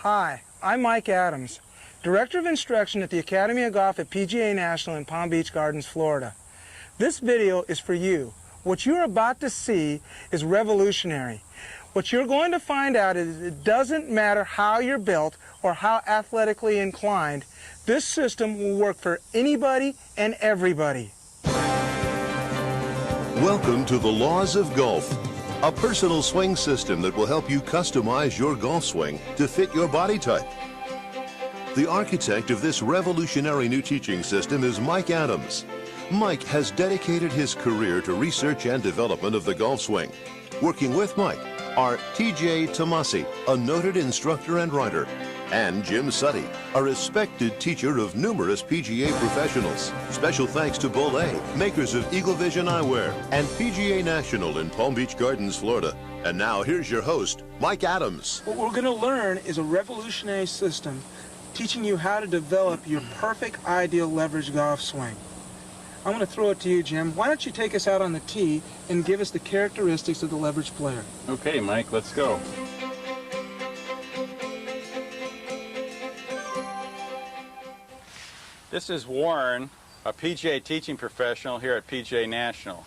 Hi, I'm Mike Adams, Director of Instruction at the Academy of Golf at PGA National in Palm Beach Gardens, Florida. This video is for you. What you're about to see is revolutionary. What you're going to find out is it doesn't matter how you're built or how athletically inclined, this system will work for anybody and everybody. Welcome to the Laws of Golf, a personal swing system that will help you customize your golf swing to fit your body type. The architect of this revolutionary new teaching system is Mike Adams. Mike has dedicated his career to research and development of the golf swing. Working with Mike are T.J. Tomasi, a noted instructor and writer, and Jim Sutty, a respected teacher of numerous PGA professionals. Special thanks to Bolé, makers of Eagle Vision Eyewear, and PGA National in Palm Beach Gardens, Florida. And now here's your host, Mike Adams. What we're going to learn is a revolutionary system teaching you how to develop your perfect ideal leverage golf swing. I'm going to throw it to you, Jim. Why don't you take us out on the tee and give us the characteristics of the leverage player? Okay, Mike, let's go. This is Warren, a PGA teaching professional here at PGA National.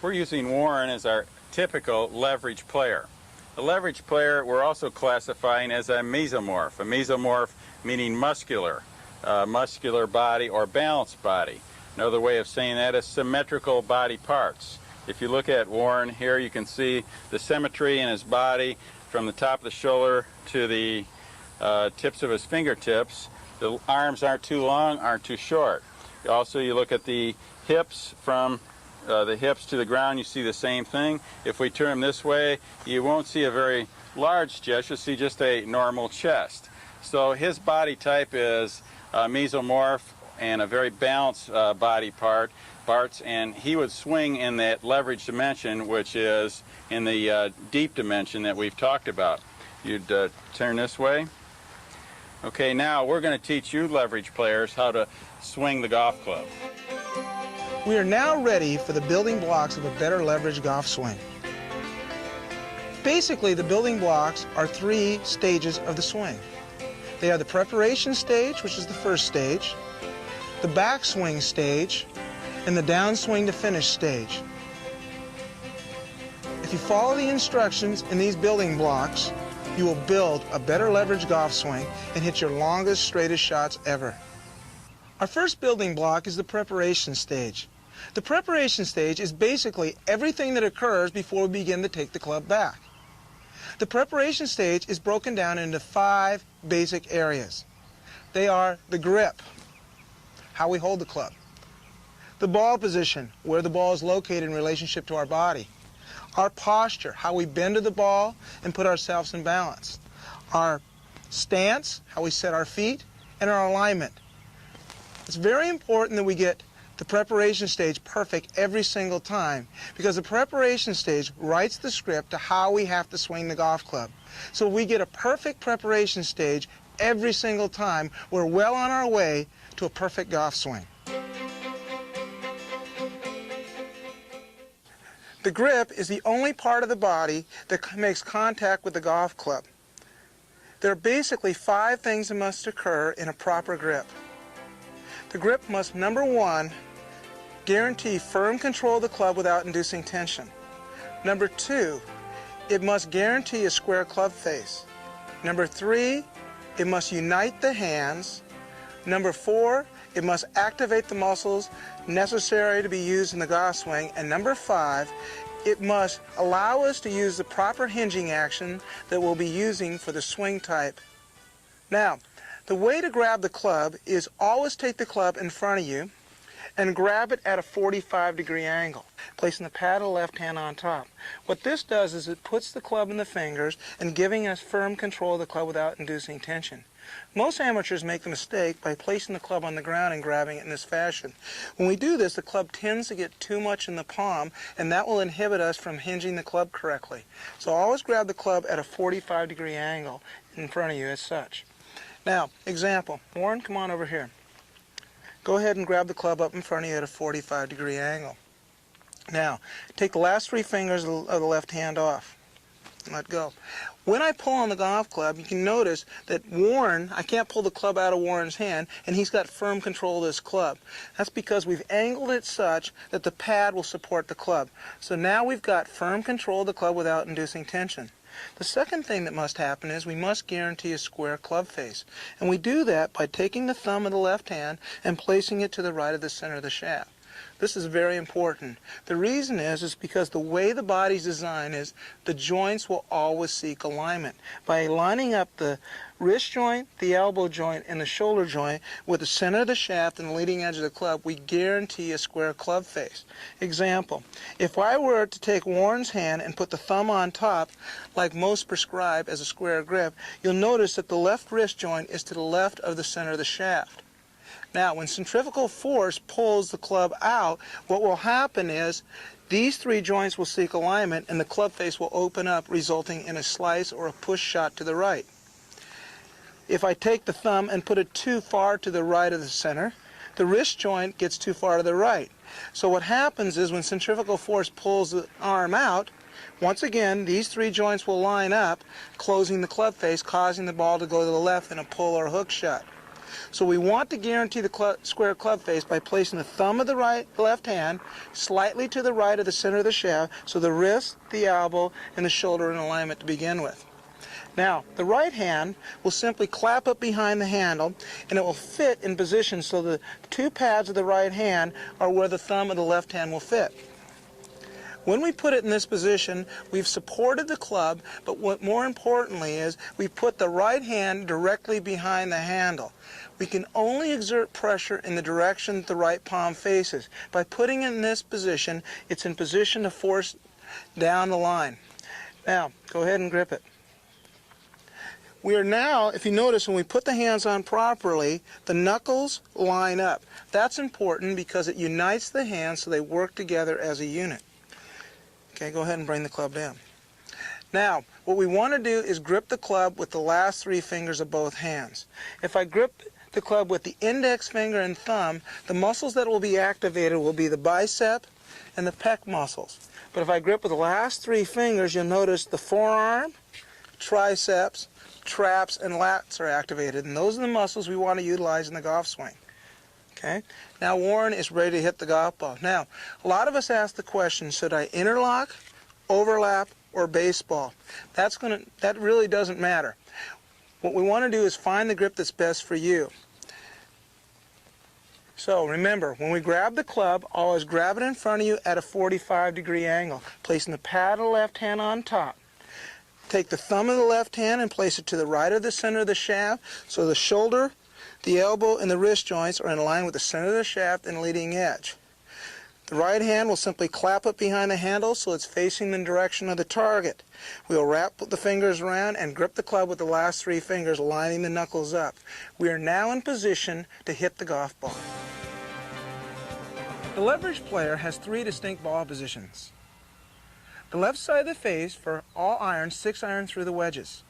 We're using Warren as our typical leverage player. The leverage player we're also classifying as a mesomorph. A mesomorph meaning muscular body or balanced body. Another way of saying that is symmetrical body parts. If you look at Warren here, you can see the symmetry in his body from the top of the shoulder to the tips of his fingertips. The arms aren't too long, aren't too short. Also, you look at the hips from the hips to the ground, you see the same thing. If we turn them this way, you won't see a very large chest, you'll see just a normal chest. So his body type is mesomorph and a very balanced body parts, and he would swing in that leverage dimension, which is in the deep dimension that we've talked about. You'd turn this way. Okay, now we're going to teach you leverage players how to swing the golf club. We are now ready for the building blocks of a better leverage golf swing. Basically, the building blocks are 3 stages of the swing. They are the preparation stage, which is the first stage, the backswing stage, and the downswing to finish stage. If you follow the instructions in these building blocks, you will build a better leverage golf swing and hit your longest, straightest shots ever. Our first building block is the preparation stage. The preparation stage is basically everything that occurs before we begin to take the club back. The preparation stage is broken down into 5 basic areas. They are the grip, how we hold the club, the ball position, where the ball is located in relationship to our body, our posture, how we bend to the ball and put ourselves in balance, our stance, how we set our feet, and our alignment. It's very important that we get the preparation stage perfect every single time, because the preparation stage writes the script to how we have to swing the golf club. So if we get a perfect preparation stage every single time, we're well on our way to a perfect golf swing. The grip is the only part of the body that makes contact with the golf club. There are basically 5 things that must occur in a proper grip. The grip must, number 1, guarantee firm control of the club without inducing tension. Number 2, it must guarantee a square club face. Number 3, it must unite the hands. Number 4, it must activate the muscles necessary to be used in the golf swing. And number 5, it must allow us to use the proper hinging action that we'll be using for the swing type. Now, the way to grab the club is always take the club in front of you and grab it at a 45-degree angle, placing the pad of the left hand on top. What this does is it puts the club in the fingers and giving us firm control of the club without inducing tension. Most amateurs make the mistake by placing the club on the ground and grabbing it in this fashion. When we do this, the club tends to get too much in the palm, and that will inhibit us from hinging the club correctly. So always grab the club at a 45-degree angle in front of you as such. Now, example, Warren, come on over here. Go ahead and grab the club up in front of you at a 45-degree angle. Now, take the last 3 fingers of the left hand off. let go. When I pull on the golf club, you can notice that Warren, I can't pull the club out of Warren's hand, and he's got firm control of this club. That's because we've angled it such that the pad will support the club. So now we've got firm control of the club without inducing tension. The second thing that must happen is we must guarantee a square club face. And we do that by taking the thumb of the left hand and placing it to the right of the center of the shaft. This is very important. The reason is because the way the body's designed is the joints will always seek alignment. By lining up the wrist joint, the elbow joint, and the shoulder joint with the center of the shaft and the leading edge of the club, we guarantee a square club face. Example, if I were to take Warren's hand and put the thumb on top, like most prescribe as a square grip, you'll notice that the left wrist joint is to the left of the center of the shaft. Now, when centrifugal force pulls the club out, what will happen is these three joints will seek alignment and the club face will open up, resulting in a slice or a push shot to the right. If I take the thumb and put it too far to the right of the center, the wrist joint gets too far to the right. So what happens is when centrifugal force pulls the arm out, once again, these three joints will line up, closing the club face, causing the ball to go to the left in a pull or hook shot. So we want to guarantee the square club face by placing the thumb of the left hand slightly to the right of the center of the shaft, so the wrist, the elbow, and the shoulder are in alignment to begin with. Now, the right hand will simply clap up behind the handle, and it will fit in position so the two pads of the right hand are where the thumb of the left hand will fit. When we put it in this position, we've supported the club, but what more importantly is we put the right hand directly behind the handle. We can only exert pressure in the direction the right palm faces. By putting it in this position, it's in position to force down the line. Now, go ahead and grip it. We are now, if you notice, when we put the hands on properly, the knuckles line up. That's important because it unites the hands so they work together as a unit. Okay, go ahead and bring the club down. Now, what we want to do is grip the club with the last three fingers of both hands. If I grip the club with the index finger and thumb, the muscles that will be activated will be the bicep and the pec muscles. But if I grip with the last three fingers, you'll notice the forearm, triceps, traps, and lats are activated. And those are the muscles we want to utilize in the golf swing. Okay? Now Warren is ready to hit the golf ball. Now, a lot of us ask the question, should I interlock, overlap, or baseball? That really doesn't matter. What we want to do is find the grip that's best for you. So remember, when we grab the club, always grab it in front of you at a 45-degree angle, placing the pad of the left hand on top. Take the thumb of the left hand and place it to the right of the center of the shaft, so the shoulder, the elbow, and the wrist joints are in line with the center of the shaft and leading edge. The right hand will simply clap up behind the handle so it's facing the direction of the target. We will wrap the fingers around and grip the club with the last three fingers, lining the knuckles up. We are now in position to hit the golf ball. The leverage player has three distinct ball positions. The left side of the face for all irons, 6-iron through the wedges.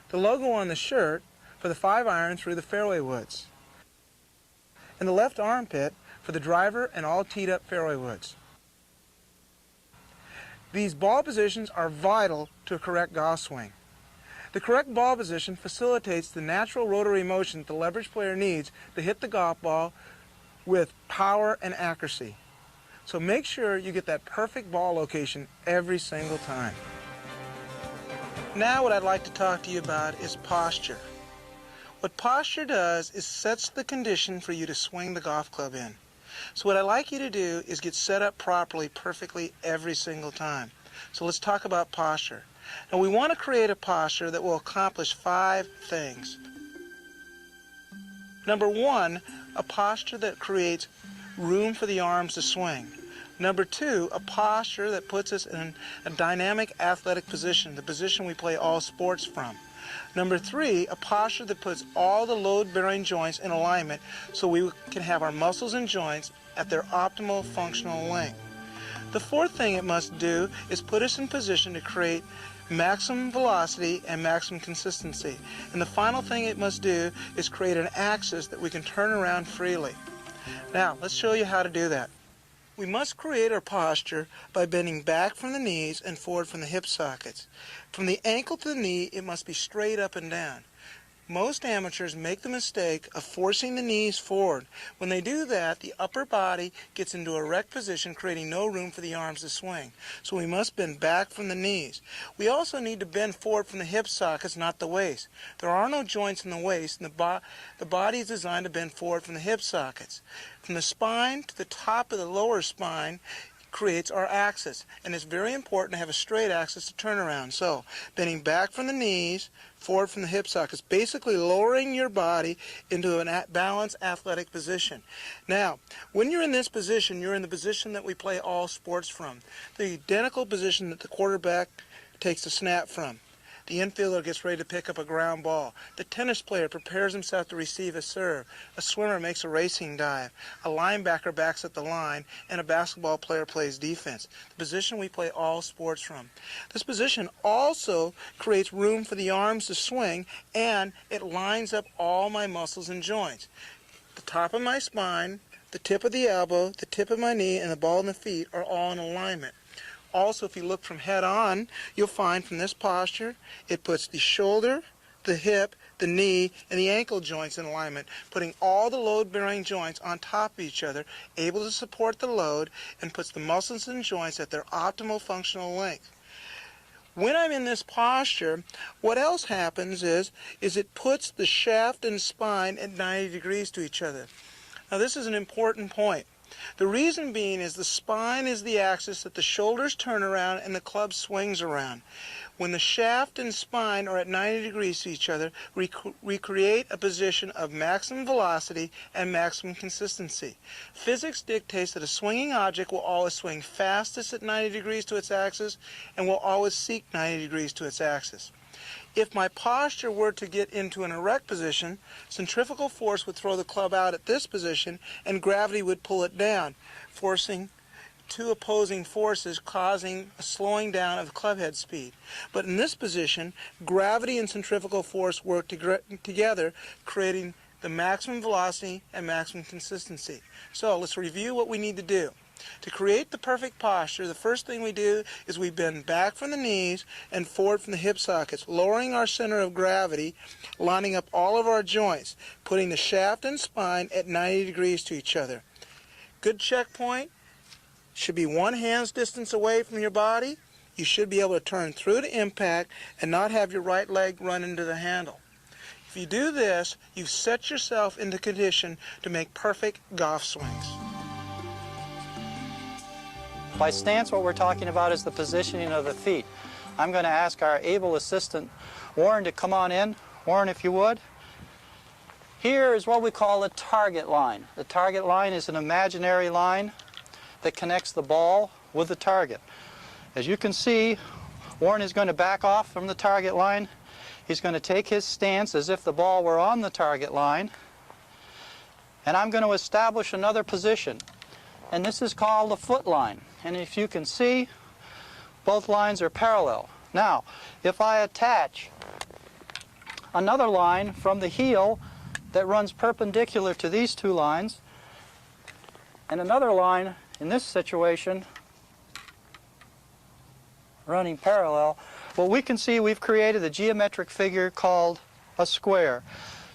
The logo on the shirt for the 5-iron through the fairway woods. And the left armpit for the driver and all teed up fairway woods. These ball positions are vital to a correct golf swing. The correct ball position facilitates the natural rotary motion that the leverage player needs to hit the golf ball with power and accuracy. So make sure you get that perfect ball location every single time. Now what I'd like to talk to you about is posture. What posture does is sets the condition for you to swing the golf club in. So what I'd like you to do is get set up properly, perfectly every single time. So let's talk about posture. Now we want to create a posture that will accomplish 5 things. Number 1, a posture that creates room for the arms to swing. Number 2, a posture that puts us in a dynamic athletic position, the position we play all sports from. Number 3, a posture that puts all the load-bearing joints in alignment so we can have our muscles and joints at their optimal functional length. The 4th thing it must do is put us in position to create maximum velocity and maximum consistency. And the final thing it must do is create an axis that we can turn around freely. Now, let's show you how to do that. We must create our posture by bending back from the knees and forward from the hip sockets. From the ankle to the knee, it must be straight up and down. Most amateurs make the mistake of forcing the knees forward. When they do that, the upper body gets into a erect position, creating no room for the arms to swing. So we must bend back from the knees. We also need to bend forward from the hip sockets, not the waist. There are no joints in the waist, and the body is designed to bend forward from the hip sockets. From the spine to the top of the lower spine creates our axis, and it's very important to have a straight axis to turn around. So bending back from the knees, forward from the hip sockets, basically lowering your body into a balanced athletic position. Now, when you're in this position, you're in the position that we play all sports from, the identical position that the quarterback takes the snap from. The infielder gets ready to pick up a ground ball. The tennis player prepares himself to receive a serve. A swimmer makes a racing dive. A linebacker backs at the line, and a basketball player plays defense. The position we play all sports from. This position also creates room for the arms to swing, and it lines up all my muscles and joints. The top of my spine, the tip of the elbow, the tip of my knee, and the ball in the feet are all in alignment. Also, if you look from head on, you'll find from this posture, it puts the shoulder, the hip, the knee, and the ankle joints in alignment, putting all the load-bearing joints on top of each other, able to support the load, and puts the muscles and joints at their optimal functional length. When I'm in this posture, what else happens is it puts the shaft and spine at 90 degrees to each other. Now, this is an important point. The reason being is the spine is the axis that the shoulders turn around and the club swings around. When the shaft and spine are at 90 degrees to each other, we create a position of maximum velocity and maximum consistency. Physics dictates that a swinging object will always swing fastest at 90 degrees to its axis and will always seek 90 degrees to its axis. If my posture were to get into an erect position, centrifugal force would throw the club out at this position and gravity would pull it down, forcing two opposing forces, causing a slowing down of club head speed. But in this position, gravity and centrifugal force work together, creating the maximum velocity and maximum consistency. So let's review what we need to do. To create the perfect posture, the first thing we do is we bend back from the knees and forward from the hip sockets, lowering our center of gravity, lining up all of our joints, putting the shaft and spine at 90 degrees to each other. Good checkpoint should be 1 hand's distance away from your body. You should be able to turn through to impact and not have your right leg run into the handle. If you do this, you've set yourself into condition to make perfect golf swings. By stance, what we're talking about is the positioning of the feet. I'm going to ask our able assistant, Warren, to come on in. Warren, if you would. Here is what we call a target line. The target line is an imaginary line that connects the ball with the target. As you can see, Warren is going to back off from the target line. He's going to take his stance as if the ball were on the target line. And I'm going to establish another position. And this is called a foot line. And if you can see, both lines are parallel. Now, if I attach another line from the heel that runs perpendicular to these two lines, and another line in this situation running parallel, well, we can see we've created a geometric figure called a square.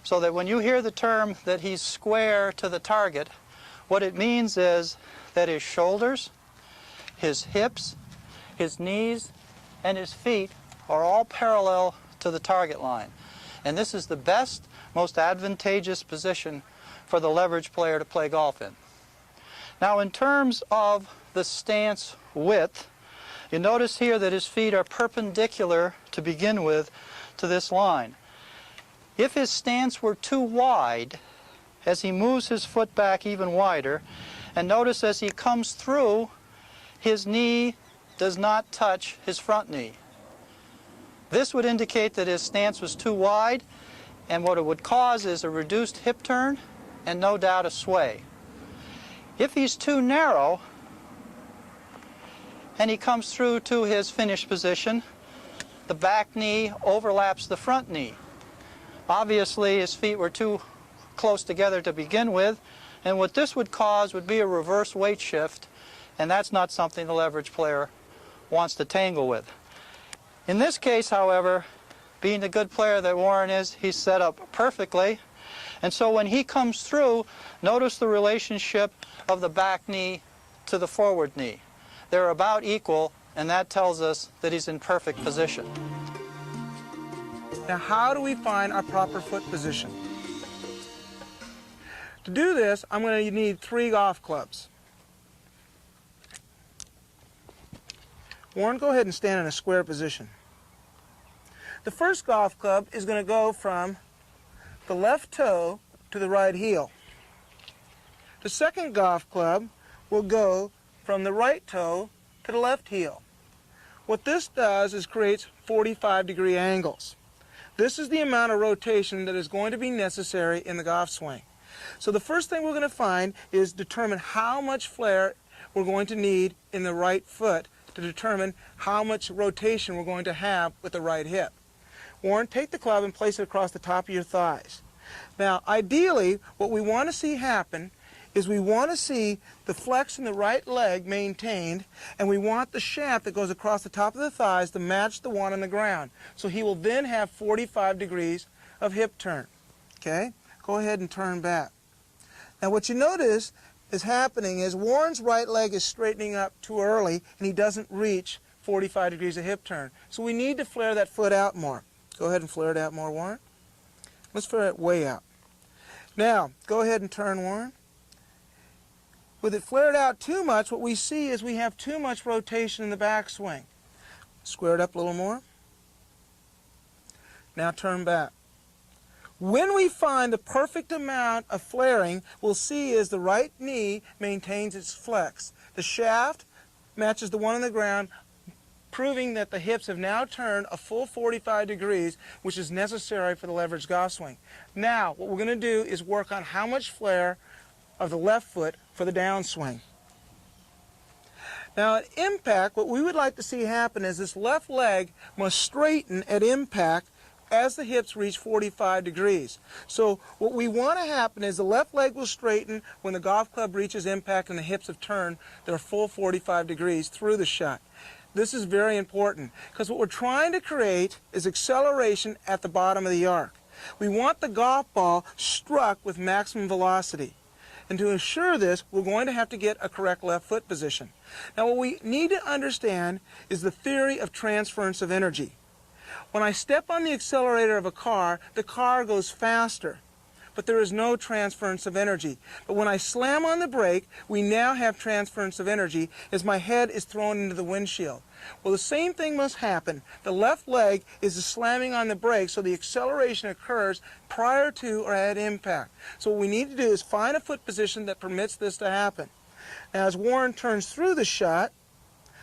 So that when you hear the term that he's square to the target, what it means is that his shoulders, his hips, his knees, and his feet are all parallel to the target line. And this is the best, most advantageous position for the leverage player to play golf in. Now, in terms of the stance width, you notice here that his feet are perpendicular to begin with to this line. If his stance were too wide, as he moves his foot back even wider, and notice as he comes through, his knee does not touch his front knee. This would indicate that his stance was too wide, and what it would cause is a reduced hip turn and no doubt a sway. If he's too narrow and he comes through to his finished position, the back knee overlaps the front knee. Obviously, his feet were too close together to begin with, and what this would cause would be a reverse weight shift, and that's not something the leverage player wants to tangle with. In this case, however, being the good player that Warren is, he's set up perfectly, and so when he comes through, notice the relationship of the back knee to the forward knee. They're about equal, and that tells us that he's in perfect position. Now, how do we find our proper foot position? To do this, I'm going to need 3 golf clubs. Warren, go ahead and stand in a square position. The first golf club is going to go from the left toe to the right heel. The second golf club will go from the right toe to the left heel. What this does is creates 45-degree angles. This is the amount of rotation that is going to be necessary in the golf swing. So the first thing we're going to find is determine how much flare we're going to need in the right foot to determine how much rotation we're going to have with the right hip. Warren, take the club and place it across the top of your thighs. Now, ideally, what we want to see happen is we want to see the flex in the right leg maintained, and we want the shaft that goes across the top of the thighs to match the one on the ground. So he will then have 45 degrees of hip turn. Okay? Go ahead and turn back. Now what you notice is happening is Warren's right leg is straightening up too early, and he doesn't reach 45 degrees of hip turn. So we need to flare that foot out more. Go ahead and flare it out more, Warren. Let's flare it way out. Now, go ahead and turn, Warren. With it flared out too much, what we see is we have too much rotation in the backswing. Square it up a little more. Now turn back. When we find the perfect amount of flaring, we'll see is the right knee maintains its flex. The shaft matches the one on the ground, proving that the hips have now turned a full 45 degrees, which is necessary for the leveraged golf swing. Now, what we're going to do is work on how much flare of the left foot for the downswing. Now at impact, what we would like to see happen is this left leg must straighten at impact as the hips reach 45 degrees. So what we want to happen is the left leg will straighten when the golf club reaches impact and the hips have turned their full 45 degrees through the shot. This is very important because what we're trying to create is acceleration at the bottom of the arc. We want the golf ball struck with maximum velocity. And to ensure this, we're going to have to get a correct left foot position. Now what we need to understand is the theory of transference of energy. When I step on the accelerator of a car, the car goes faster, but there is no transference of energy. But when I slam on the brake, we now have transference of energy as my head is thrown into the windshield. Well, the same thing must happen. The left leg is slamming on the brake, so the acceleration occurs prior to or at impact. So what we need to do is find a foot position that permits this to happen. Now, as Warren turns through the shot,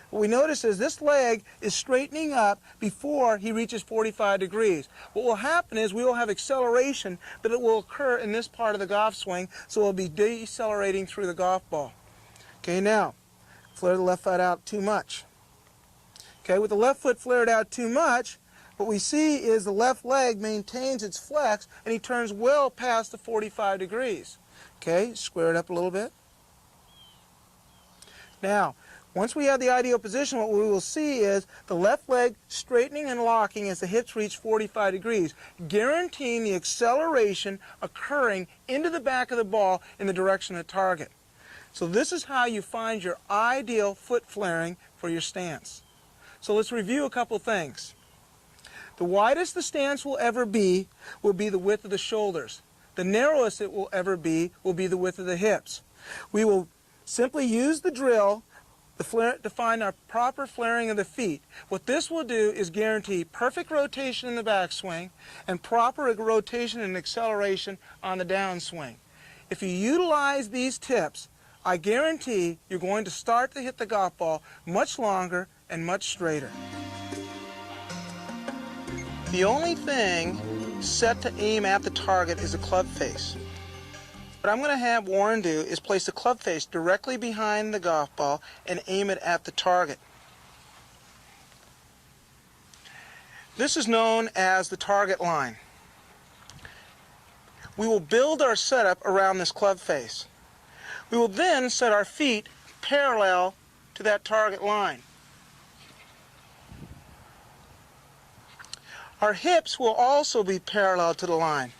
what we notice is this leg is straightening up before he reaches 45 degrees. What will happen is we will have acceleration, but it will occur in this part of the golf swing, so we'll be decelerating through the golf ball. Okay, now, flare the left foot out too much. Okay, with the left foot flared out too much, what we see is the left leg maintains its flex, and he turns well past the 45 degrees. Okay, square it up a little bit. Now, once we have the ideal position, what we will see is the left leg straightening and locking as the hips reach 45 degrees, guaranteeing the acceleration occurring into the back of the ball in the direction of the target. So this is how you find your ideal foot flaring for your stance. So let's review a couple things. The widest the stance will be the width of the shoulders. The narrowest it will ever be will be the width of the hips. We will simply use the drill to find our proper flaring of the feet. What this will do is guarantee perfect rotation in the backswing and proper rotation and acceleration on the downswing. If you utilize these tips, I guarantee you're going to start to hit the golf ball much longer and much straighter. The only thing set to aim at the target is the club face. What I'm going to have Warren do is place the club face directly behind the golf ball and aim it at the target. This is known as the target line. We will build our setup around this club face. We will then set our feet parallel to that target line. Our hips will also be parallel to the line.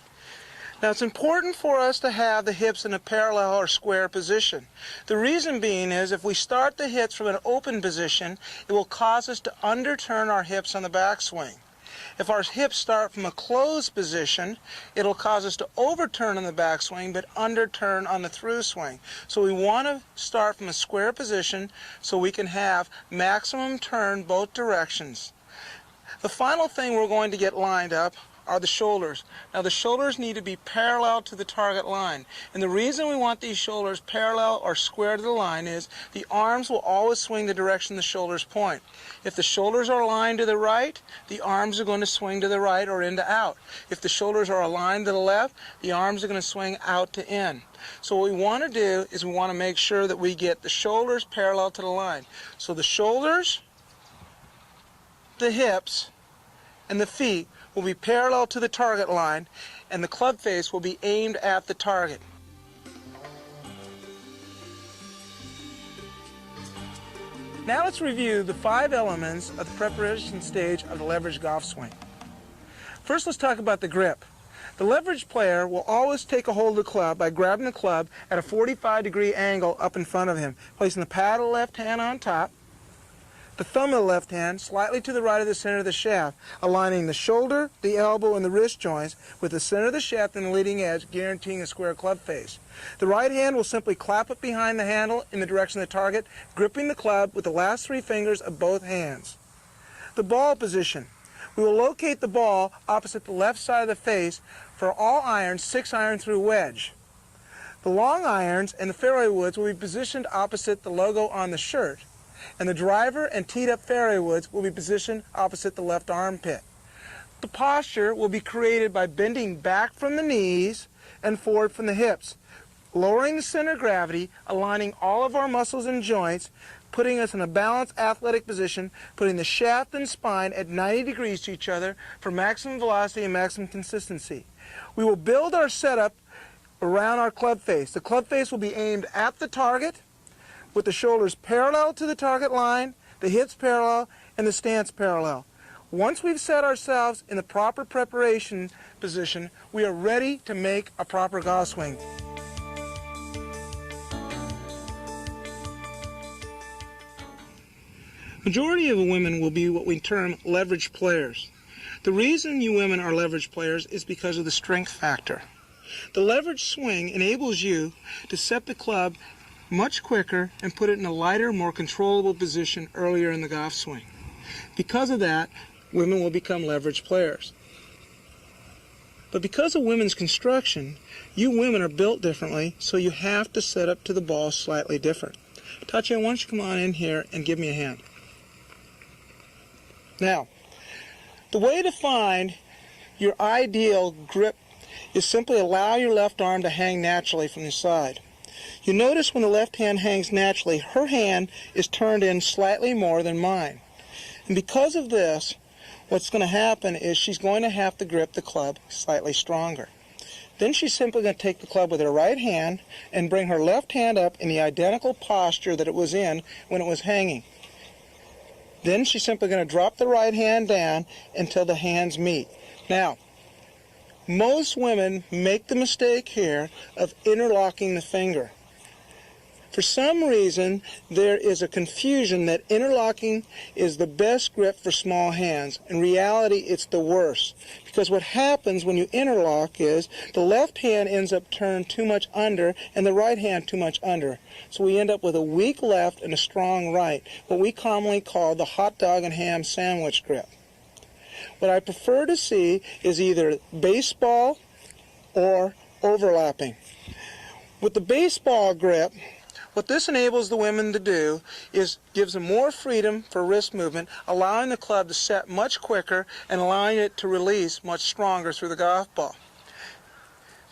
Now it's important for us to have the hips in a parallel or square position. The reason being is if we start the hips from an open position, it will cause us to underturn our hips on the backswing. If our hips start from a closed position, it'll cause us to overturn on the backswing but underturn on the through swing. So we want to start from a square position so we can have maximum turn both directions. The final thing we're going to get lined up are the shoulders. Now the shoulders need to be parallel to the target line. And the reason we want these shoulders parallel or square to the line is the arms will always swing the direction the shoulders point. If the shoulders are aligned to the right, the arms are going to swing to the right or into out. If the shoulders are aligned to the left, the arms are going to swing out to in. So what we want to do is we want to make sure that we get the shoulders parallel to the line. So the shoulders, the hips, and the feet will be parallel to the target line, and the club face will be aimed at the target. Now let's review the 5 elements of the preparation stage of the leverage golf swing. First, let's talk about the grip. The leverage player will always take a hold of the club by grabbing the club at a 45-degree angle up in front of him, placing the pad of the left hand on top, the thumb of the left hand slightly to the right of the center of the shaft, aligning the shoulder, the elbow, and the wrist joints with the center of the shaft and the leading edge, guaranteeing a square club face. The right hand will simply clap it behind the handle in the direction of the target, gripping the club with the last 3 fingers of both hands. The ball position. We will locate the ball opposite the left side of the face for all irons, 6-iron through wedge. The long irons and the fairway woods will be positioned opposite the logo on the shirt, and the driver and teed-up fairway woods will be positioned opposite the left armpit. The posture will be created by bending back from the knees and forward from the hips, lowering the center of gravity, aligning all of our muscles and joints, putting us in a balanced athletic position, putting the shaft and spine at 90 degrees to each other for maximum velocity and maximum consistency. We will build our setup around our club face. The club face will be aimed at the target, with the shoulders parallel to the target line, the hips parallel, and the stance parallel. Once we've set ourselves in the proper preparation position, we are ready to make a proper golf swing. Majority of women will be what we term leverage players. The reason you women are leverage players is because of the strength factor. The leverage swing enables you to set the club much quicker and put it in a lighter, more controllable position earlier in the golf swing. Because of that, women will become leverage players. But because of women's construction, you women are built differently, so you have to set up to the ball slightly different. Tatya, why don't you come on in here and give me a hand. Now, the way to find your ideal grip is simply allow your left arm to hang naturally from the side. You notice when the left hand hangs naturally, her hand is turned in slightly more than mine. And because of this, what's going to happen is she's going to have to grip the club slightly stronger. Then she's simply going to take the club with her right hand and bring her left hand up in the identical posture that it was in when it was hanging. Then she's simply going to drop the right hand down until the hands meet. Now, most women make the mistake here of interlocking the finger. For some reason, there is a confusion that interlocking is the best grip for small hands. In reality, it's the worst. Because what happens when you interlock is the left hand ends up turned too much under and the right hand too much under. So we end up with a weak left and a strong right, what we commonly call the hot dog and ham sandwich grip. What I prefer to see is either baseball or overlapping. With the baseball grip, what this enables the women to do is gives them more freedom for wrist movement, allowing the club to set much quicker and allowing it to release much stronger through the golf ball.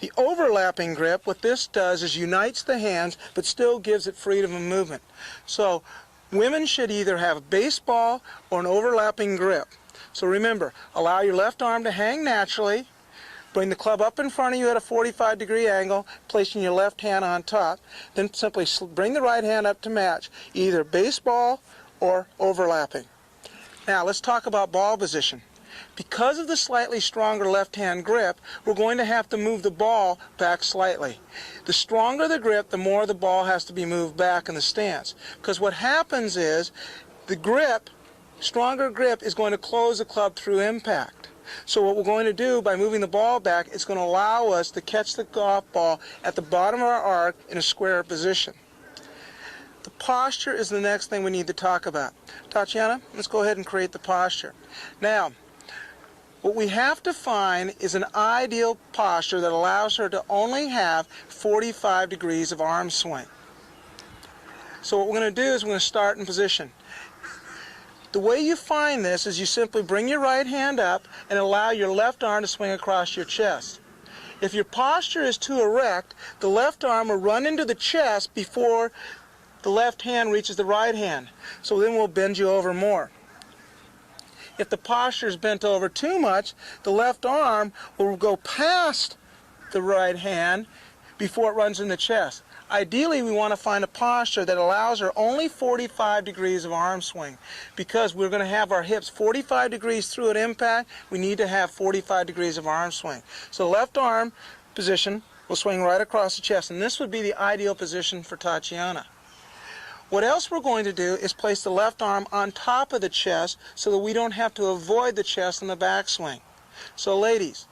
The overlapping grip, what this does is unites the hands but still gives it freedom of movement. So women should either have a baseball or an overlapping grip. So remember, allow your left arm to hang naturally, Bring the club up in front of you at a 45-degree angle, placing your left hand on top. Then simply bring the right hand up to match, either baseball or overlapping. Now let's talk about ball position. Because of the slightly stronger left-hand grip, we're going to have to move the ball back slightly. The stronger the grip, the more the ball has to be moved back in the stance. Because what happens is the grip, stronger grip, is going to close the club through impact. So what we're going to do by moving the ball back is going to allow us to catch the golf ball at the bottom of our arc in a square position. The posture is the next thing we need to talk about. Tatiana, let's go ahead and create the posture. Now, what we have to find is an ideal posture that allows her to only have 45 degrees of arm swing. So what we're going to do is we're going to start in position. The way you find this is you simply bring your right hand up and allow your left arm to swing across your chest. If your posture is too erect, the left arm will run into the chest before the left hand reaches the right hand. So then we'll bend you over more. If the posture is bent over too much, the left arm will go past the right hand before it runs in the chest. Ideally, we want to find a posture that allows her only 45 degrees of arm swing. Because we're going to have our hips 45 degrees through at impact, we need to have 45 degrees of arm swing. So the left arm position will swing right across the chest, and this would be the ideal position for Tatiana. What else we're going to do is place the left arm on top of the chest so that we don't have to avoid the chest in the backswing. So ladies,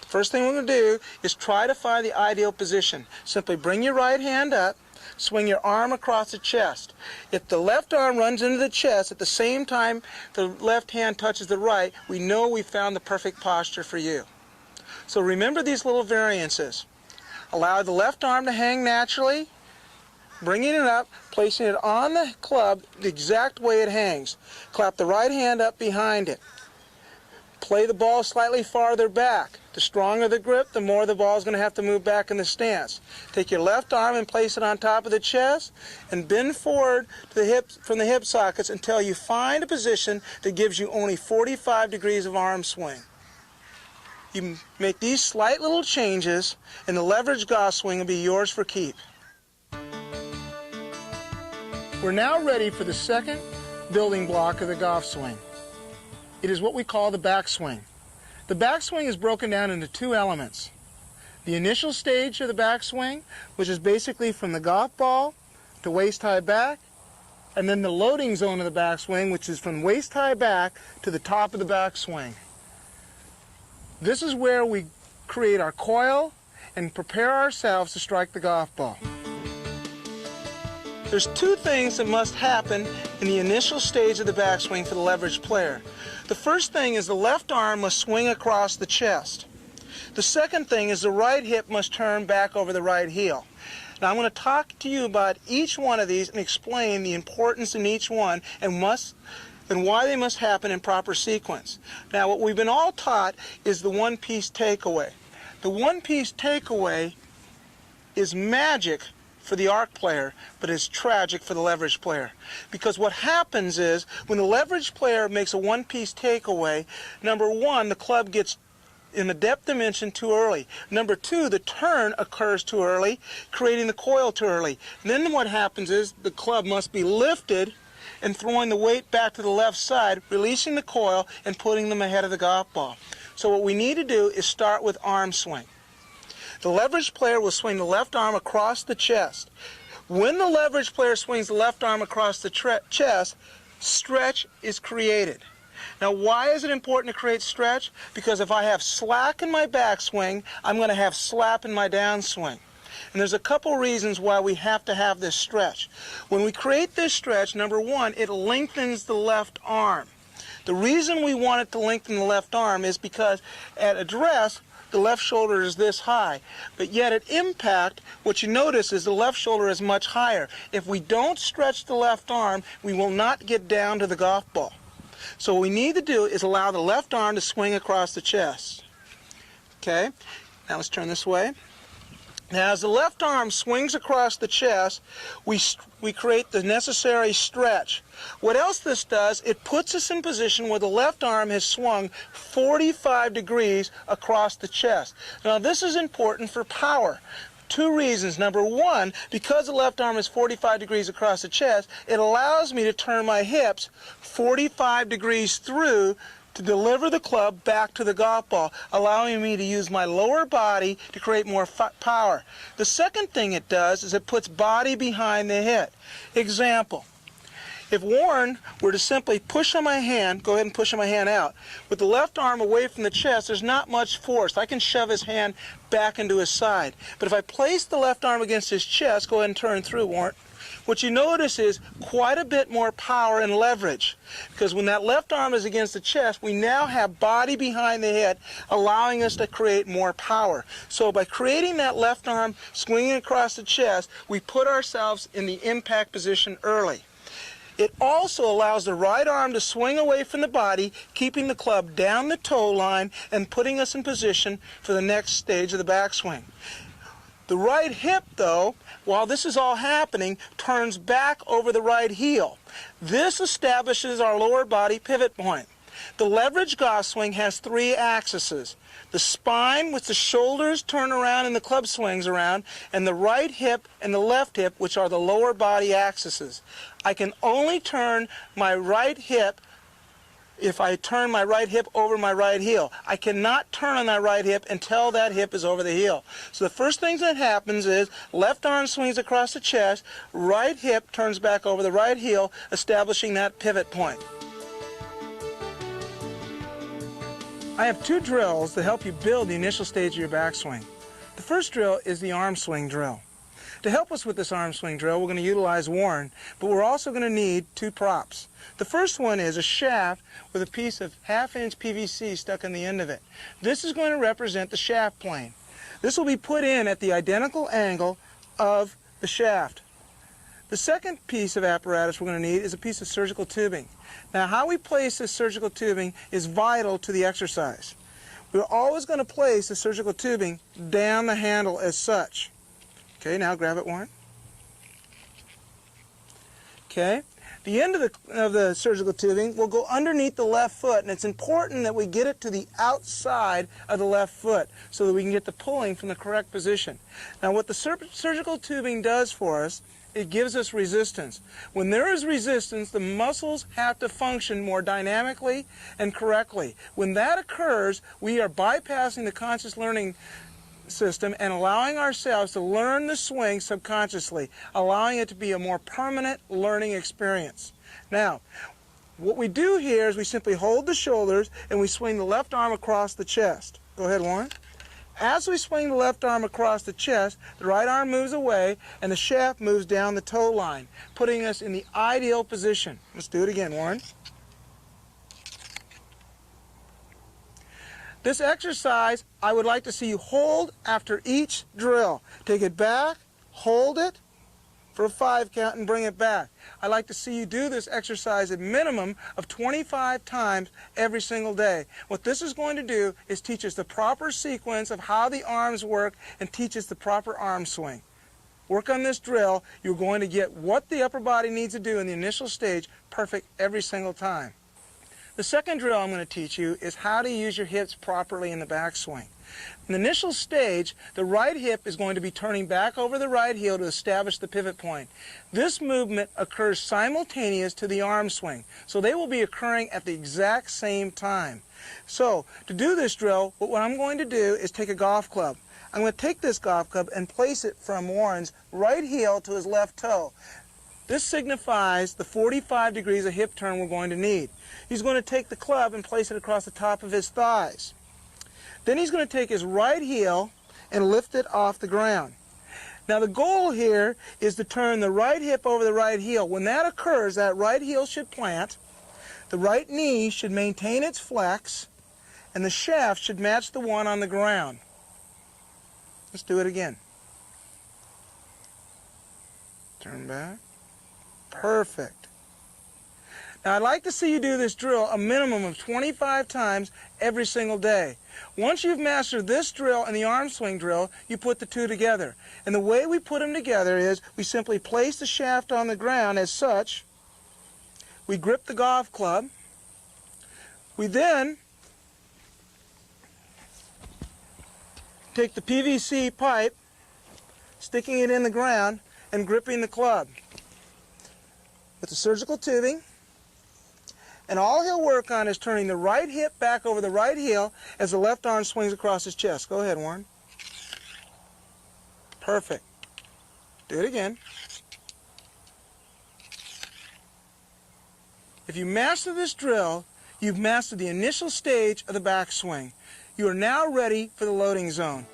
the first thing we're going to do is try to find the ideal position. Simply bring your right hand up, swing your arm across the chest. If the left arm runs into the chest at the same time the left hand touches the right, we know we found the perfect posture for you. So remember these little variances. Allow the left arm to hang naturally, bringing it up, placing it on the club the exact way it hangs. Clap the right hand up behind it. Play the ball slightly farther back. The stronger the grip, the more the ball is going to have to move back in the stance. Take your left arm and place it on top of the chest and bend forward to the hips, from the hip sockets until you find a position that gives you only 45 degrees of arm swing. You make these slight little changes and the leverage golf swing will be yours for keep. We're now ready for the second building block of the golf swing. It is what we call the backswing. The backswing is broken down into two elements. The initial stage of the backswing, which is basically from the golf ball to waist-high back, and then the loading zone of the backswing, which is from waist-high back to the top of the backswing. This is where we create our coil and prepare ourselves to strike the golf ball. There's two things that must happen in the initial stage of the backswing for the leverage player. The first thing is the left arm must swing across the chest. The second thing is the right hip must turn back over the right heel. Now I'm going to talk to you about each one of these and explain the importance in each one and why they must happen in proper sequence. Now what we've been all taught is the one-piece takeaway. The one-piece takeaway is magic for the arc player, but it's tragic for the leverage player. Because what happens is, when the leverage player makes a one-piece takeaway, number one, the club gets in the depth dimension too early. Number two, the turn occurs too early, creating the coil too early. And then what happens is, the club must be lifted and throwing the weight back to the left side, releasing the coil and putting them ahead of the golf ball. So what we need to do is start with arm swing. The leverage player will swing the left arm across the chest. When the leverage player swings the left arm across the chest, stretch is created. Now why is it important to create stretch? Because if I have slack in my backswing, I'm going to have slap in my downswing. And there's a couple reasons why we have to have this stretch. When we create this stretch, number one, it lengthens the left arm. The reason we want it to lengthen the left arm is because at address, the left shoulder is this high, but yet at impact, what you notice is the left shoulder is much higher. If we don't stretch the left arm, we will not get down to the golf ball. So what we need to do is allow the left arm to swing across the chest. Okay, now let's turn this way. Now, as the left arm swings across the chest, we create the necessary stretch. What else this does, it puts us in position where the left arm has swung 45 degrees across the chest. Now, this is important for power. Two reasons. Number one, because the left arm is 45 degrees across the chest, it allows me to turn my hips 45 degrees through to deliver the club back to the golf ball, allowing me to use my lower body to create more power. The second thing it does is it puts body behind the hit. Example, if Warren were to simply push on my hand, go ahead and push on my hand out, with the left arm away from the chest, there's not much force. I can shove his hand back into his side. But if I place the left arm against his chest, go ahead and turn through, Warren. What you notice is quite a bit more power and leverage, because when that left arm is against the chest, we now have body behind the head, allowing us to create more power. So by creating that left arm swinging across the chest, we put ourselves in the impact position early. It also allows the right arm to swing away from the body, keeping the club down the toe line and putting us in position for the next stage of the backswing. The right hip, though, while this is all happening, turns back over the right heel. This establishes our lower body pivot point. The leverage golf swing has three axes: the spine, which the shoulders turn around and the club swings around, and the right hip and the left hip, which are the lower body axes. I can only turn my right hip if I turn my right hip over my right heel. I cannot turn on that right hip until that hip is over the heel. So the first thing that happens is left arm swings across the chest, right hip turns back over the right heel, establishing that pivot point. I have two drills that help you build the initial stage of your backswing. The first drill is the arm swing drill. To help us with this arm swing drill, we're going to utilize Warren, but we're also going to need two props. The first one is a shaft with a piece of 1/2-inch PVC stuck on the end of it. This is going to represent the shaft plane. This will be put in at the identical angle of the shaft. The second piece of apparatus we're going to need is a piece of surgical tubing. Now, how we place this surgical tubing is vital to the exercise. We're always going to place the surgical tubing down the handle as such. Okay, now grab it, Warren. Okay, the end of the surgical tubing will go underneath the left foot, and it's important that we get it to the outside of the left foot so that we can get the pulling from the correct position. Now, what the surgical tubing does for us, it gives us resistance. When there is resistance, the muscles have to function more dynamically and correctly. When that occurs, we are bypassing the conscious learning system and allowing ourselves to learn the swing subconsciously, allowing it to be a more permanent learning experience. Now, what we do here is we simply hold the shoulders and we swing the left arm across the chest. Go ahead, Warren. As we swing the left arm across the chest, the right arm moves away and the shaft moves down the toe line, putting us in the ideal position. Let's do it again, Warren. This exercise, I would like to see you hold after each drill. Take it back, hold it for a 5 count, and bring it back. I'd like to see you do this exercise a minimum of 25 times every single day. What this is going to do is teach us the proper sequence of how the arms work and teach us the proper arm swing. Work on this drill, you're going to get what the upper body needs to do in the initial stage perfect every single time. The second drill I'm going to teach you is how to use your hips properly in the backswing. In the initial stage, the right hip is going to be turning back over the right heel to establish the pivot point. This movement occurs simultaneous to the arm swing, so they will be occurring at the exact same time. So, to do this drill, what I'm going to do is take a golf club. I'm going to take this golf club and place it from Warren's right heel to his left toe. This signifies the 45 degrees of hip turn we're going to need. He's going to take the club and place it across the top of his thighs. Then he's going to take his right heel and lift it off the ground. Now the goal here is to turn the right hip over the right heel. When that occurs, that right heel should plant, the right knee should maintain its flex, and the shaft should match the one on the ground. Let's do it again. Turn back. Perfect. Now, I'd like to see you do this drill a minimum of 25 times every single day. Once you've mastered this drill and the arm swing drill, you put the two together. And the way we put them together is we simply place the shaft on the ground as such. We grip the golf club. We then take the PVC pipe, sticking it in the ground, and gripping the club with the surgical tubing. And all he'll work on is turning the right hip back over the right heel as the left arm swings across his chest. Go ahead, Warren. Perfect. Do it again. If you master this drill, you've mastered the initial stage of the backswing. You are now ready for the loading zone.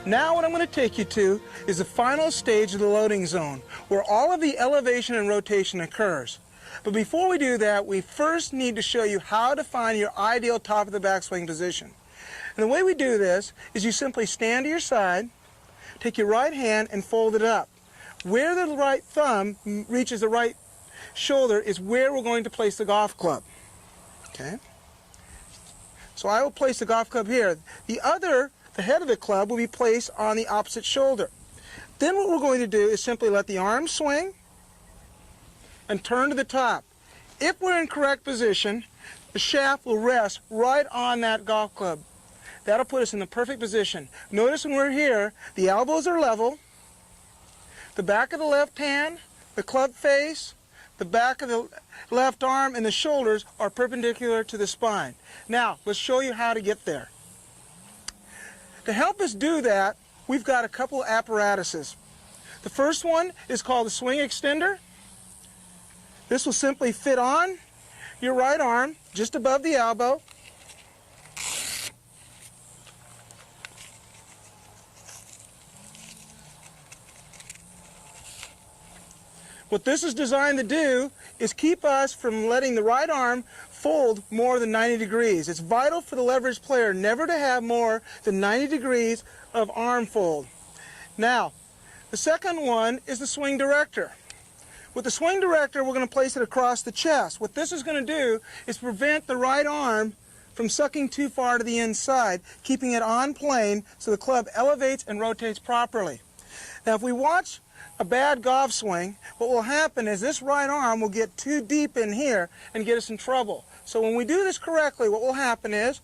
Now what I'm going to take you to is the final stage of the loading zone, where all of the elevation and rotation occurs. But before we do that, we first need to show you how to find your ideal top of the backswing position. And the way we do this is you simply stand to your side, take your right hand and fold it up. Where the right thumb reaches the right shoulder is where we're going to place the golf club. Okay? So I will place the golf club here. The head of the club will be placed on the opposite shoulder. Then what we're going to do is simply let the arm swing and turn to the top. If we're in correct position, the shaft will rest right on that golf club. That'll put us in the perfect position. Notice when we're here, the elbows are level, the back of the left hand, the club face, the back of the left arm, and the shoulders are perpendicular to the spine. Now, let's show you how to get there. To help us do that, we've got a couple apparatuses. The first one is called the swing extender. This will simply fit on your right arm just above the elbow. What this is designed to do is keep us from letting the right arm fold more than 90 degrees. It's vital for the leverage player never to have more than 90 degrees of arm fold. Now, the second one is the swing director. With the swing director, we're going to place it across the chest. What this is going to do is prevent the right arm from sucking too far to the inside, keeping it on plane so the club elevates and rotates properly. Now, if we watch a bad golf swing, what will happen is this right arm will get too deep in here and get us in trouble. So when we do this correctly, what will happen is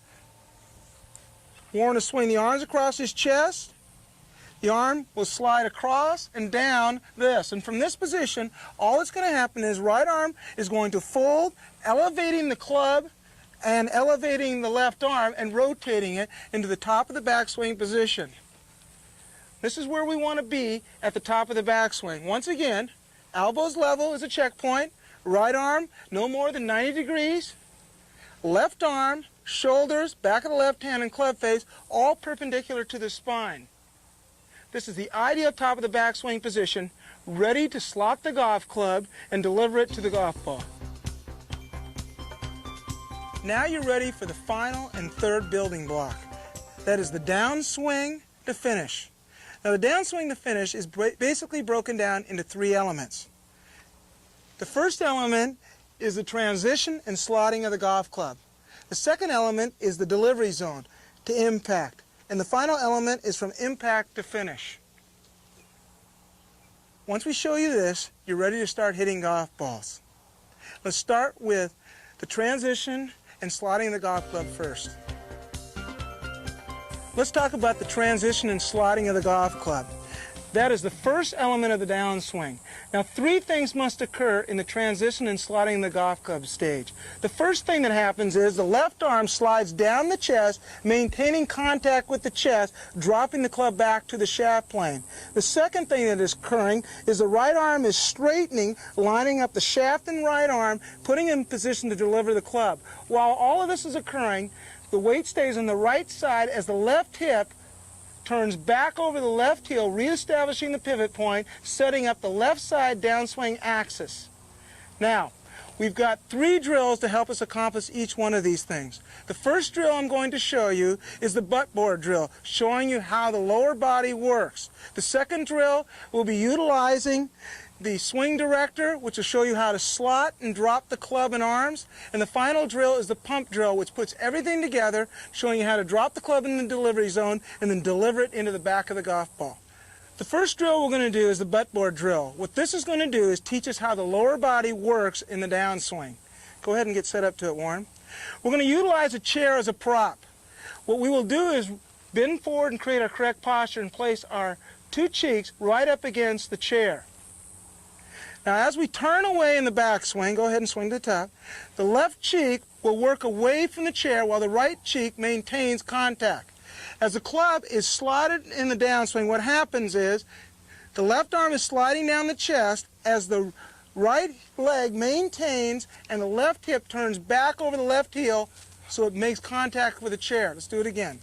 Warren will swing the arms across his chest. The arm will slide across and down this. And from this position, all that's going to happen is right arm is going to fold, elevating the club and elevating the left arm and rotating it into the top of the backswing position. This is where we want to be at the top of the backswing. Once again, elbows level is a checkpoint. Right arm no more than 90 degrees. Left arm, shoulders, back of the left hand, and club face all perpendicular to the spine. This is the ideal top of the backswing position, ready to slot the golf club and deliver it to the golf ball. Now you're ready for the final and third building block. That is the downswing to finish. Now the downswing to finish is basically broken down into three elements. The first element is the transition and slotting of the golf club. The second element is the delivery zone to impact. And the final element is from impact to finish. Once we show you this, you're ready to start hitting golf balls. Let's start with the transition and slotting the golf club first. Let's talk about the transition and slotting of the golf club. That is the first element of the downswing. Now, three things must occur in the transition and slotting the golf club stage. The first thing that happens is the left arm slides down the chest, maintaining contact with the chest, dropping the club back to the shaft plane. The second thing that is occurring is the right arm is straightening, lining up the shaft and right arm, putting in position to deliver the club. While all of this is occurring, the weight stays on the right side as the left hip turns back over the left heel, reestablishing the pivot point, setting up the left side downswing axis. Now, we've got three drills to help us accomplish each one of these things. The first drill I'm going to show you is the butt board drill, showing you how the lower body works. The second drill will be utilizing the swing director, which will show you how to slot and drop the club and arms. And the final drill is the pump drill, which puts everything together, showing you how to drop the club in the delivery zone and then deliver it into the back of the golf ball. The first drill we're going to do is the butt board drill. What this is going to do is teach us how the lower body works in the downswing. Go ahead and get set up to it, Warren. We're going to utilize a chair as a prop. What we will do is bend forward and create our correct posture and place our two cheeks right up against the chair. Now as we turn away in the backswing, go ahead and swing to the top, the left cheek will work away from the chair while the right cheek maintains contact. As the club is slotted in the downswing, what happens is the left arm is sliding down the chest as the right leg maintains and the left hip turns back over the left heel so it makes contact with the chair. Let's do it again.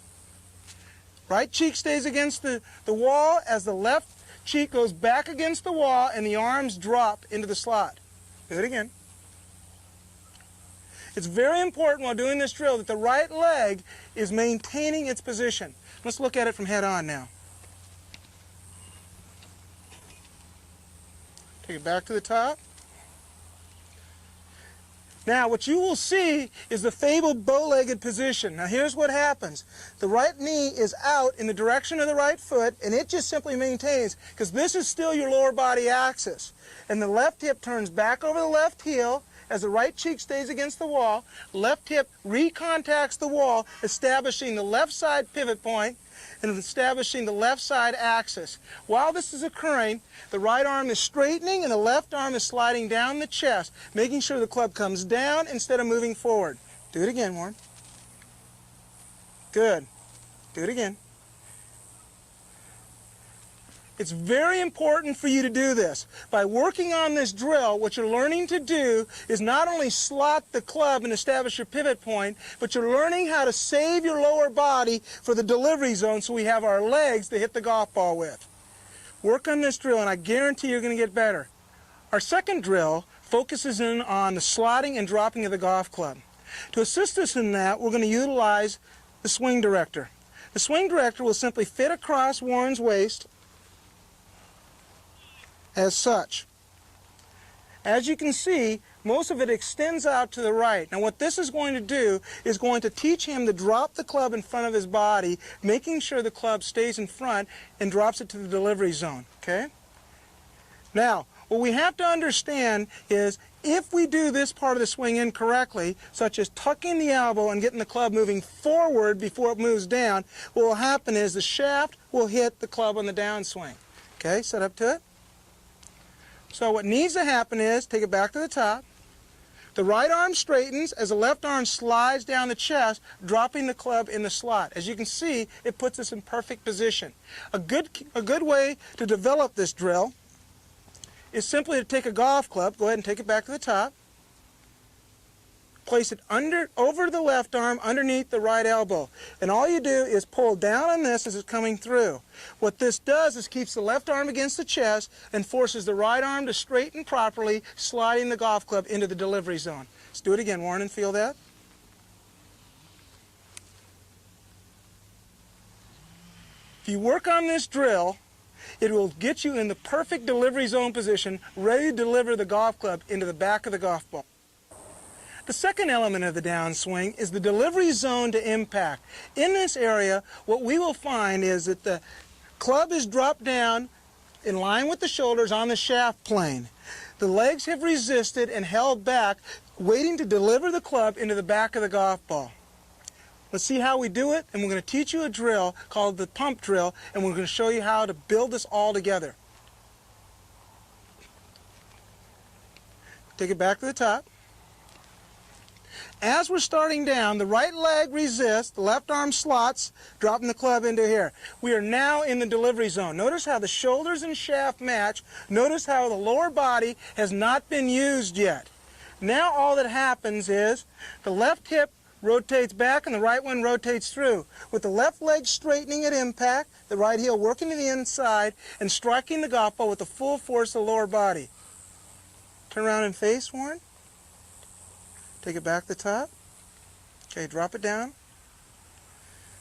Right cheek stays against the wall as the left cheek goes back against the wall and the arms drop into the slot. Do it again. It's very important while doing this drill that the right leg is maintaining its position. Let's look at it from head on now. Take it back to the top. Now what you will see is the fabled bow-legged position. Now here's what happens. The right knee is out in the direction of the right foot and it just simply maintains because this is still your lower body axis. And the left hip turns back over the left heel as the right cheek stays against the wall. Left hip recontacts the wall, establishing the left side pivot point and establishing the left side axis. While this is occurring, the right arm is straightening and the left arm is sliding down the chest, making sure the club comes down instead of moving forward. Do it again, Warren. Good. Do it again. It's very important for you to do this. By working on this drill, what you're learning to do is not only slot the club and establish your pivot point, but you're learning how to save your lower body for the delivery zone so we have our legs to hit the golf ball with. Work on this drill and I guarantee you're going to get better. Our second drill focuses in on the slotting and dropping of the golf club. To assist us in that, we're going to utilize the swing director. The swing director will simply fit across Warren's waist as such. As you can see, most of it extends out to the right. Now what this is going to do is going to teach him to drop the club in front of his body, making sure the club stays in front and drops it to the delivery zone. Okay? Now, what we have to understand is if we do this part of the swing incorrectly, such as tucking the elbow and getting the club moving forward before it moves down, what will happen is the shaft will hit the club on the downswing. Okay, set up to it. So what needs to happen is, take it back to the top, the right arm straightens as the left arm slides down the chest, dropping the club in the slot. As you can see, it puts us in perfect position. A good way to develop this drill is simply to take a golf club, go ahead and take it back to the top, place it over the left arm underneath the right elbow. And all you do is pull down on this as it's coming through. What this does is keeps the left arm against the chest and forces the right arm to straighten properly, sliding the golf club into the delivery zone. Let's do it again, Warren, and feel that. If you work on this drill, it will get you in the perfect delivery zone position, ready to deliver the golf club into the back of the golf ball. The second element of the downswing is the delivery zone to impact. In this area, what we will find is that the club is dropped down in line with the shoulders on the shaft plane. The legs have resisted and held back, waiting to deliver the club into the back of the golf ball. Let's see how we do it, and we're going to teach you a drill called the pump drill, and we're going to show you how to build this all together. Take it back to the top. As we're starting down, the right leg resists, the left arm slots, dropping the club into here. We are now in the delivery zone. Notice how the shoulders and shaft match. Notice how the lower body has not been used yet. Now all that happens is the left hip rotates back and the right one rotates through. With the left leg straightening at impact, the right heel working to the inside and striking the golf ball with the full force of the lower body. Turn around and face, Warren. Take it back to the top. Okay, drop it down.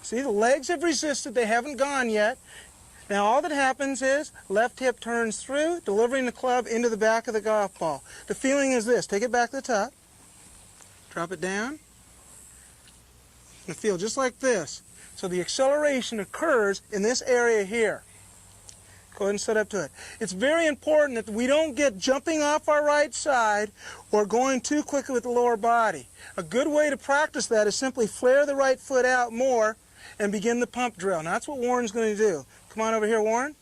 See, the legs have resisted. They haven't gone yet. Now all that happens is left hip turns through, delivering the club into the back of the golf ball. The feeling is this. Take it back to the top. Drop it down. And feel just like this. So the acceleration occurs in this area here. Go ahead and set up to it. It's very important that we don't get jumping off our right side or going too quickly with the lower body. A good way to practice that is simply flare the right foot out more and begin the pump drill. Now that's what Warren's going to do. Come on over here, Warren.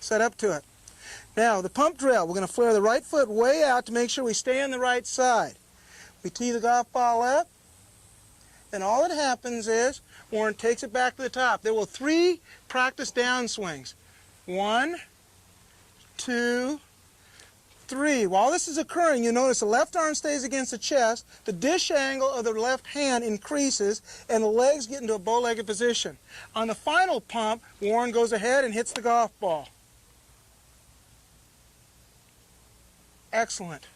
Set up to it. Now the pump drill, we're going to flare the right foot way out to make sure we stay on the right side. We tee the golf ball up, and all that happens is Warren takes it back to the top. There will 3 practice downswings. 1, 2, 3. While this is occurring, you notice the left arm stays against the chest, the dish angle of the left hand increases, and the legs get into a bow-legged position. On the final pump, Warren goes ahead and hits the golf ball. Excellent.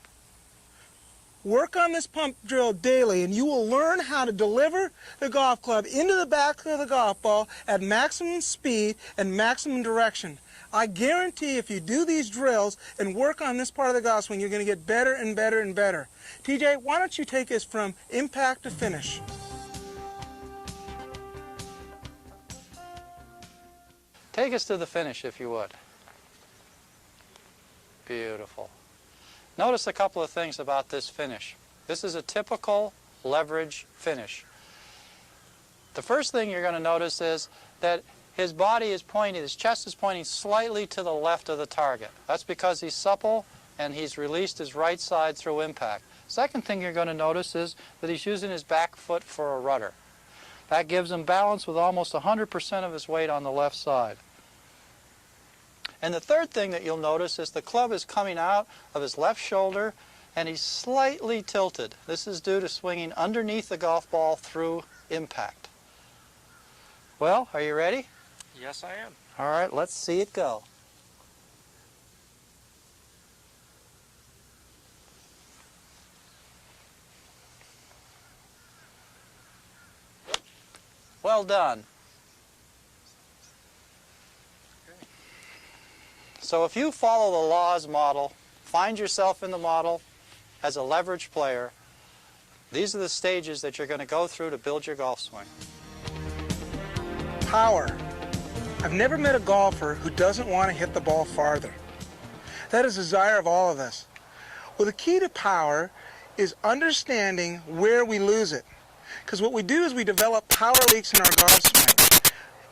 Work on this pump drill daily and you will learn how to deliver the golf club into the back of the golf ball at maximum speed and maximum direction. I guarantee if you do these drills and work on this part of the golf swing, you're going to get better and better and better. TJ, why don't you take us from impact to finish? Take us to the finish, if you would. Beautiful. Notice a couple of things about this finish. This is a typical leverage finish. The first thing you're going to notice is that his body is pointing, his chest is pointing slightly to the left of the target. That's because he's supple and he's released his right side through impact. Second thing you're going to notice is that he's using his back foot for a rudder. That gives him balance with almost 100% of his weight on the left side. And the third thing that you'll notice is the club is coming out of his left shoulder and he's slightly tilted. This is due to swinging underneath the golf ball through impact. Well, are you ready? Yes, I am. All right, let's see it go. Well done. So if you follow the laws model, find yourself in the model as a leverage player, these are the stages that you're going to go through to build your golf swing. Power. I've never met a golfer who doesn't want to hit the ball farther. That is the desire of all of us. Well, the key to power is understanding where we lose it. Because what we do is we develop power leaks in our golf swing.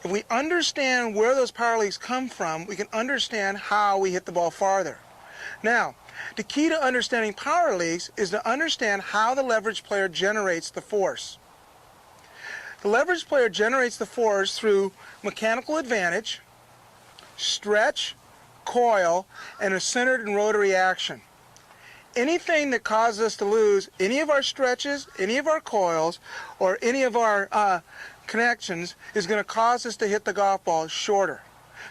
If we understand where those power leaks come from, we can understand how we hit the ball farther. Now, the key to understanding power leaks is to understand how the leverage player generates the force. The leverage player generates the force through mechanical advantage, stretch, coil, and a centered and rotary action. Anything that causes us to lose any of our stretches, any of our coils, or any of our connections is going to cause us to hit the golf ball shorter.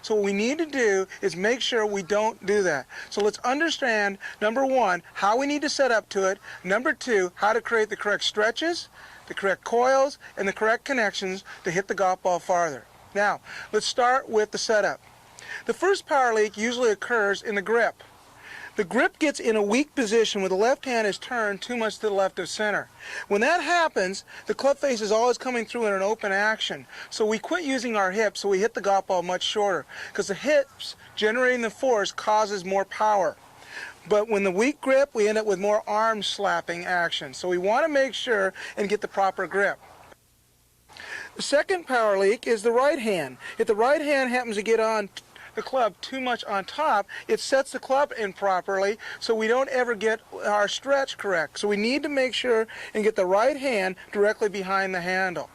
So what we need to do is make sure we don't do that. So let's understand, number one, how we need to set up to it. Number two, how to create the correct stretches, the correct coils, and the correct connections to hit the golf ball farther. Now, let's start with the setup. The first power leak usually occurs in the grip. The grip gets in a weak position where the left hand is turned too much to the left of center. When that happens, the club face is always coming through in an open action. So we quit using our hips, so we hit the golf ball much shorter. Because the hips generating the force causes more power. But when the weak grip, we end up with more arm slapping action. So we want to make sure and get the proper grip. The second power leak is the right hand. If the right hand happens to get on the club too much on top, it sets the club improperly, so we don't ever get our stretch correct. So we need to make sure and get the right hand directly behind the handle.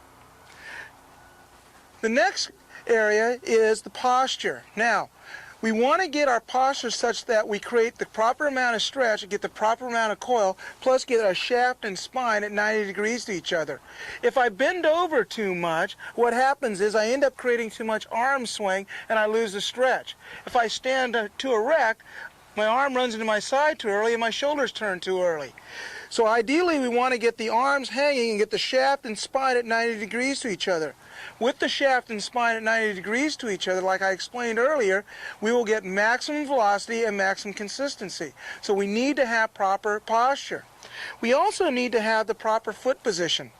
The next area is the posture. Now, we want to get our posture such that we create the proper amount of stretch and get the proper amount of coil, plus get our shaft and spine at 90 degrees to each other. If I bend over too much, what happens is I end up creating too much arm swing and I lose the stretch. If I stand to erect, my arm runs into my side too early and my shoulders turn too early. So ideally we want to get the arms hanging and get the shaft and spine at 90 degrees to each other. With the shaft and spine at 90 degrees to each other, like I explained earlier, we will get maximum velocity and maximum consistency. So we need to have proper posture. We also need to have the proper foot position.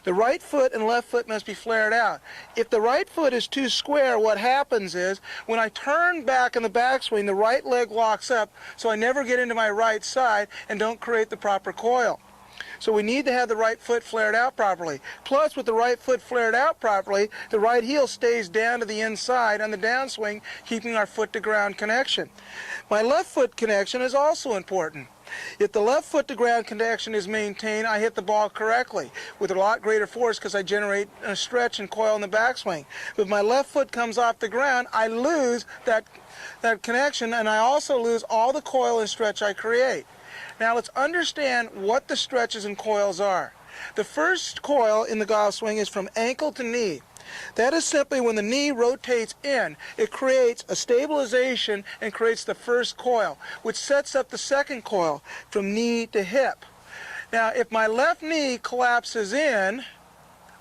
The right foot and left foot must be flared out. If the right foot is too square, what happens is when I turn back in the backswing, the right leg locks up, so I never get into my right side and don't create the proper coil. So we need to have the right foot flared out properly. Plus, with the right foot flared out properly, the right heel stays down to the inside on the downswing, keeping our foot to ground connection. My left foot connection is also important. If the left foot to ground connection is maintained, I hit the ball correctly with a lot greater force because I generate a stretch and coil in the backswing. But if my left foot comes off the ground, I lose that connection, and I also lose all the coil and stretch I create. Now let's understand what the stretches and coils are. The first coil in the golf swing is from ankle to knee. That is simply when the knee rotates in, it creates a stabilization and creates the first coil, which sets up the second coil from knee to hip. Now, if my left knee collapses in,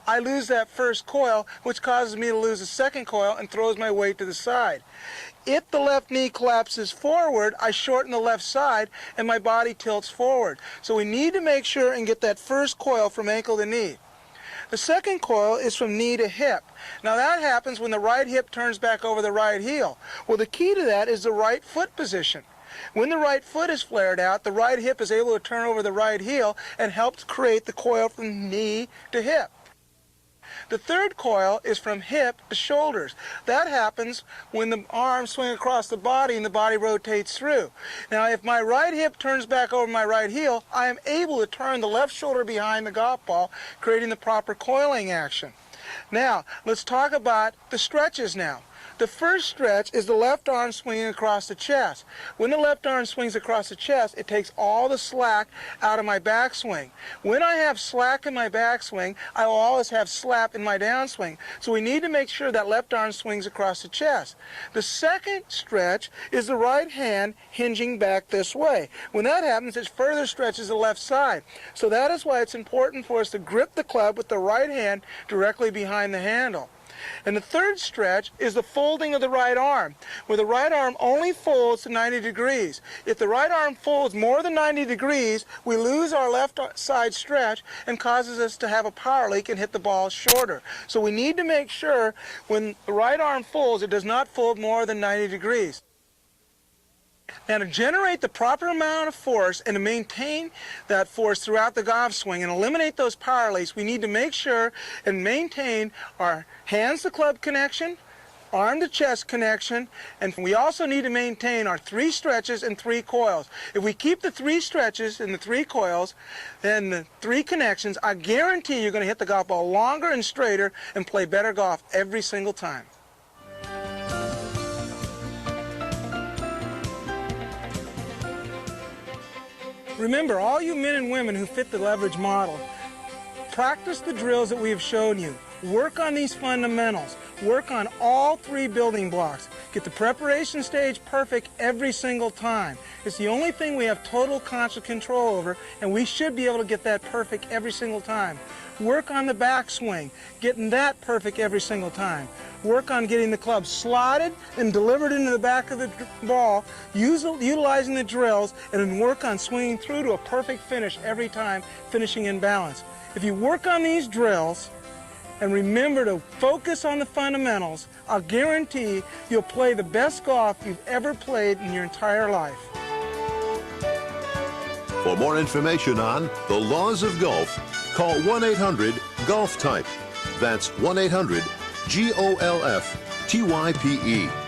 I lose that first coil, which causes me to lose the second coil and throws my weight to the side. If the left knee collapses forward, I shorten the left side and my body tilts forward. So we need to make sure and get that first coil from ankle to knee. The second coil is from knee to hip. Now that happens when the right hip turns back over the right heel. Well, the key to that is the right foot position. When the right foot is flared out, the right hip is able to turn over the right heel and helps create the coil from knee to hip. The third coil is from hip to shoulders. That happens when the arms swing across the body and the body rotates through. Now, if my right hip turns back over my right heel, I am able to turn the left shoulder behind the golf ball, creating the proper coiling action. Now, let's talk about the stretches now. The first stretch is the left arm swinging across the chest. When the left arm swings across the chest, it takes all the slack out of my backswing. When I have slack in my backswing, I will always have slap in my downswing. So we need to make sure that left arm swings across the chest. The second stretch is the right hand hinging back this way. When that happens, it further stretches the left side. So that is why it's important for us to grip the club with the right hand directly behind the handle. And the third stretch is the folding of the right arm, where the right arm only folds to 90 degrees. If the right arm folds more than 90 degrees, we lose our left side stretch and causes us to have a power leak and hit the ball shorter. So we need to make sure when the right arm folds, it does not fold more than 90 degrees. Now, to generate the proper amount of force and to maintain that force throughout the golf swing and eliminate those power leaks, we need to make sure and maintain our hands to club connection, arm to chest connection, and we also need to maintain our 3 stretches and 3 coils. If we keep the 3 stretches and the 3 coils and the 3 connections, I guarantee you're going to hit the golf ball longer and straighter and play better golf every single time. Remember, all you men and women who fit the leverage model, practice the drills that we have shown you. Work on these fundamentals. Work on all 3 building blocks. Get the preparation stage perfect every single time. It's the only thing we have total conscious control over, and we should be able to get that perfect every single time. Work on the backswing, getting that perfect every single time. Work on getting the club slotted and delivered into the back of the ball, utilizing the drills, and then work on swinging through to a perfect finish every time, finishing in balance. If you work on these drills and remember to focus on the fundamentals, I'll guarantee you'll play the best golf you've ever played in your entire life. For more information on the laws of golf, call 1-800-GOLF-TYPE. That's 1-800-GOLF-TYPE.